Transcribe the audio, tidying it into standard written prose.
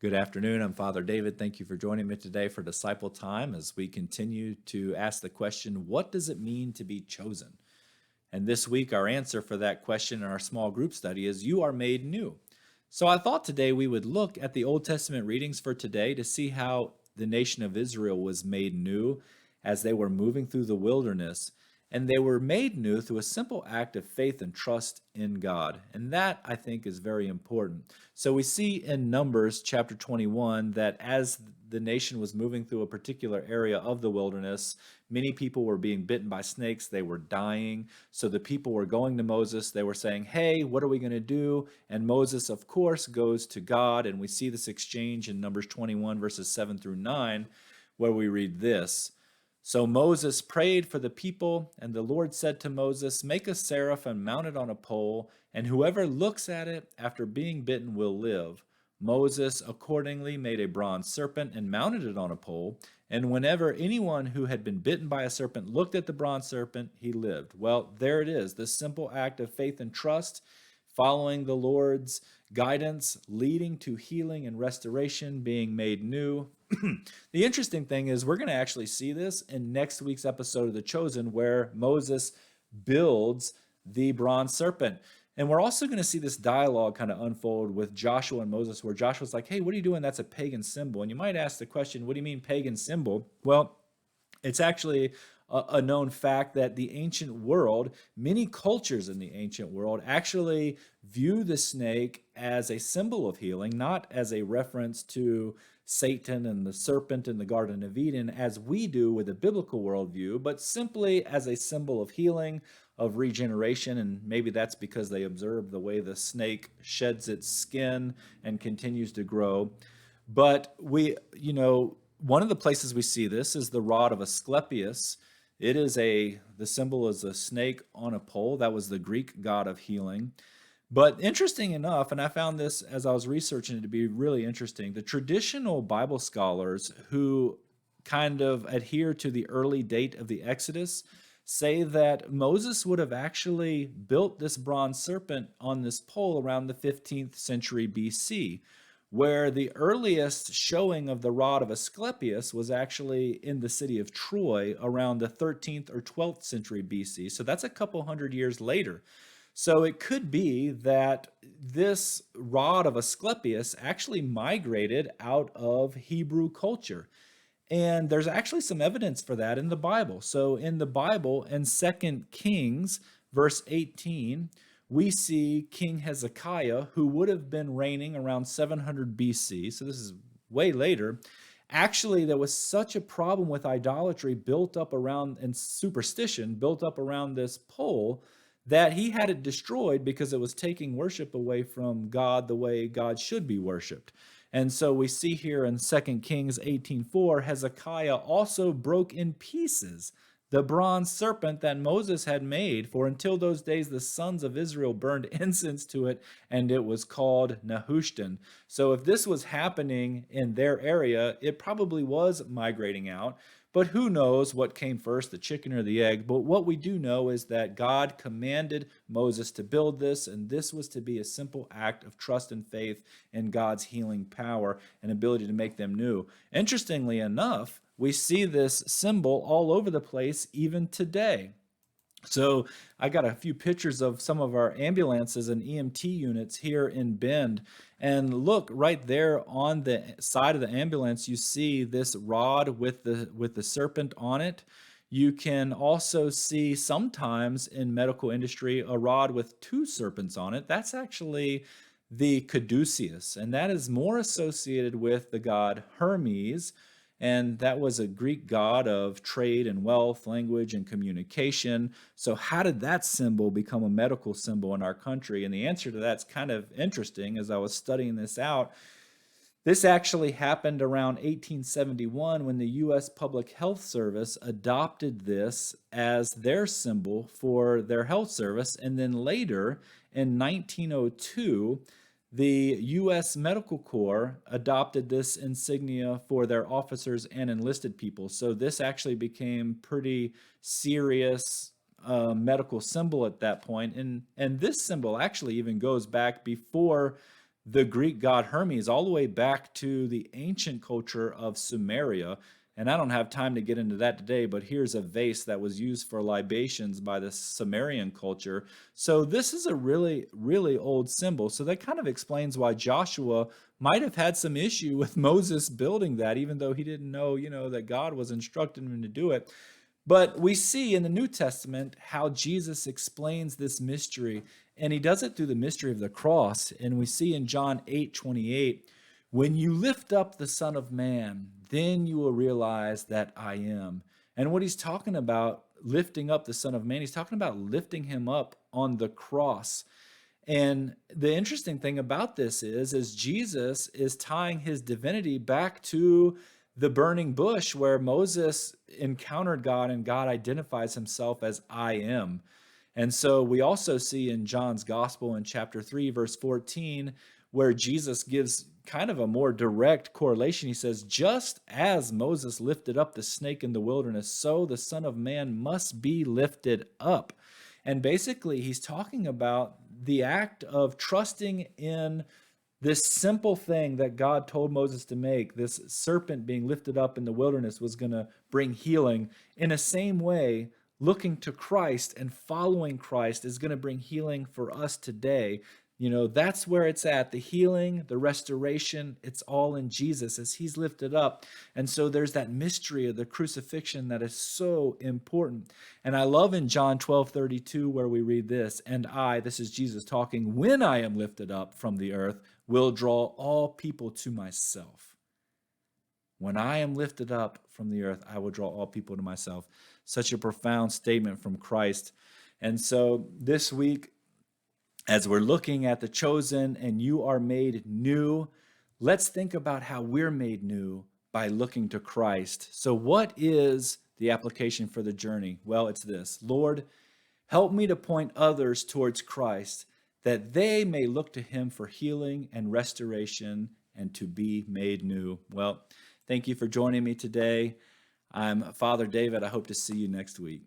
Good afternoon. I'm Father David. Thank you for joining me today for Disciple Time as we continue to ask the question, what does it mean to be chosen? And this week, our answer for that question in our small group study is, you are made new. So I thought today we would look at the Old Testament readings for today to see how the nation of Israel was made new as they were moving through the wilderness. And they were made new through a simple act of faith and trust in God. And that, I think, is very important. So we see in Numbers chapter 21 that as the nation was moving through a particular area of the wilderness, many people were being bitten by snakes. They were dying. So the people were going to Moses. They were saying, hey, what are we going to do? And Moses, of course, goes to God. And we see this exchange in Numbers 21, verses 7 through 9, where we read this. So Moses prayed for the people, and the Lord said to Moses, make a seraph and mount it on a pole, and whoever looks at it after being bitten will live. Moses accordingly made a bronze serpent and mounted it on a pole, and whenever anyone who had been bitten by a serpent looked at the bronze serpent, he lived. Well, there it is, this simple act of faith and trust, following the Lord's guidance, leading to healing and restoration, being made new. The interesting thing is we're going to actually see this in next week's episode of The Chosen, where Moses builds the bronze serpent. And we're also going to see this dialogue kind of unfold with Joshua and Moses, where Joshua's like, hey, what are you doing? That's a pagan symbol. And you might ask the question, what do you mean pagan symbol? Well, it's actually a known fact that the ancient world, many cultures in the ancient world, actually view the snake as a symbol of healing, not as a reference to Satan and the serpent in the Garden of Eden, as we do with a biblical worldview, but simply as a symbol of healing, of regeneration. And maybe that's because they observe the way the snake sheds its skin and continues to grow. But one of the places we see this is the rod of Asclepius. It is the symbol is a snake on a pole. That was the Greek god of healing. But interesting enough, and I found this as I was researching it to be really interesting, the traditional Bible scholars who kind of adhere to the early date of the Exodus say that Moses would have actually built this bronze serpent on this pole around the 15th century BC, where the earliest showing of the rod of Asclepius was actually in the city of Troy around the 13th or 12th century BC. So that's a couple hundred years later. So it could be that this rod of Asclepius actually migrated out of Hebrew culture. And there's actually some evidence for that in the Bible. So in the Bible, in 2 Kings, verse 18, we see King Hezekiah, who would have been reigning around 700 BC. So this is way later. Actually, there was such a problem with idolatry built up around, and superstition built up around this pole, that he had it destroyed because it was taking worship away from God the way God should be worshiped. And so we see here in 2 Kings 18:4, Hezekiah also broke in pieces the bronze serpent that Moses had made, for until those days the sons of Israel burned incense to it, and it was called Nehushtan. So if this was happening in their area, it probably was migrating out. But who knows what came first, the chicken or the egg? But what we do know is that God commanded Moses to build this, and this was to be a simple act of trust and faith in God's healing power and ability to make them new. Interestingly enough, we see this symbol all over the place even today. So I got a few pictures of some of our ambulances and EMT units here in Bend. And look right there on the side of the ambulance, you see this rod with the serpent on it. You can also see sometimes in medical industry a rod with two serpents on it. That's actually the caduceus, and that is more associated with the god Hermes. And that was a Greek god of trade and wealth, language and communication. So how did that symbol become a medical symbol in our country? And the answer to that's kind of interesting. As I was studying this out, this actually happened around 1871 when the U.S. Public Health Service adopted this as their symbol for their health service. And then later in 1902, the U.S. Medical Corps adopted this insignia for their officers and enlisted people. So this actually became pretty serious medical symbol at that point. And this symbol actually even goes back before the Greek god Hermes all the way back to the ancient culture of Sumeria. And I don't have time to get into that today, but here's a vase that was used for libations by the Sumerian culture. So this is a really, really old symbol. So that kind of explains why Joshua might have had some issue with Moses building that, even though he didn't know, that God was instructing him to do it. But we see in the New Testament how Jesus explains this mystery, and he does it through the mystery of the cross. And we see in John 8:28, when you lift up the Son of Man, then you will realize that I am. And what he's talking about, lifting up the Son of Man, he's talking about lifting him up on the cross. And the interesting thing about this is Jesus is tying his divinity back to the burning bush where Moses encountered God and God identifies himself as I am. And so we also see in John's gospel in chapter 3, verse 14, where Jesus gives kind of a more direct correlation. He says, just as Moses lifted up the snake in the wilderness, so the Son of Man must be lifted up. And basically, he's talking about the act of trusting in this simple thing that God told Moses to make, this serpent being lifted up in the wilderness, was going to bring healing. In the same way, looking to Christ and following Christ is going to bring healing for us today. That's where it's at. The healing, the restoration, it's all in Jesus as he's lifted up. And so there's that mystery of the crucifixion that is so important. And I love in John 12:32 where we read this, and I, this is Jesus talking, when I am lifted up from the earth, will draw all people to myself. When I am lifted up from the earth, I will draw all people to myself. Such a profound statement from Christ. And so this week, as we're looking at the chosen and you are made new, let's think about how we're made new by looking to Christ. So what is the application for the journey? Well, it's this. Lord, help me to point others towards Christ, that they may look to him for healing and restoration and to be made new. Well, thank you for joining me today. I'm Father David. I hope to see you next week.